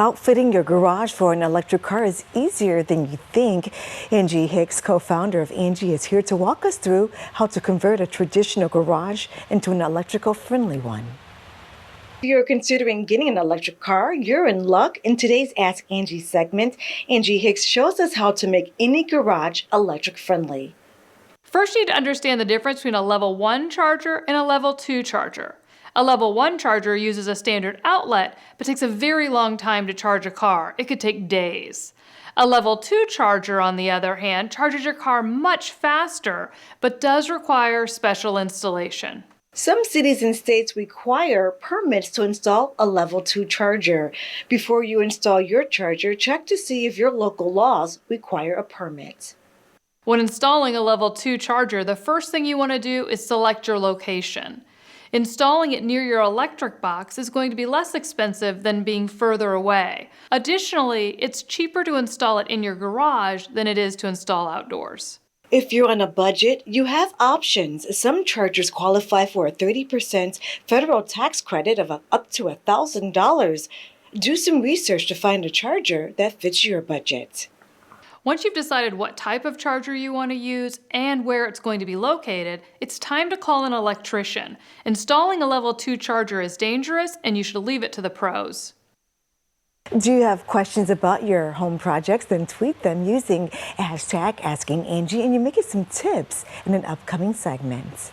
Outfitting your garage for an electric car is easier than you think. Angi Hicks, co-founder of Angi, is here to walk us through how to convert a traditional garage into an electrical-friendly one. If you're considering getting an electric car, you're in luck. In today's Ask Angi segment, Angi Hicks shows us how to make any garage electric-friendly. First, you need to understand the difference between a level 1 charger and a level 2 charger. A level 1 charger uses a standard outlet, but takes a very long time to charge a car. It could take days. A level 2 charger, on the other hand, charges your car much faster, but does require special installation. Some cities and states require permits to install a level 2 charger. Before you install your charger, check to see if your local laws require a permit. When installing a level 2 charger, the first thing you want to do is select your location. Installing it near your electric box is going to be less expensive than being further away. Additionally, it's cheaper to install it in your garage than it is to install outdoors. If you're on a budget, you have options. Some chargers qualify for a 30% federal tax credit of up to $1,000. Do some research to find a charger that fits your budget. Once you've decided what type of charger you want to use and where it's going to be located, it's time to call an electrician. Installing a level 2 charger is dangerous, and you should leave it to the pros. Do you have questions about your home projects? Then tweet them using #AskingAngi, and you may get some tips in an upcoming segment.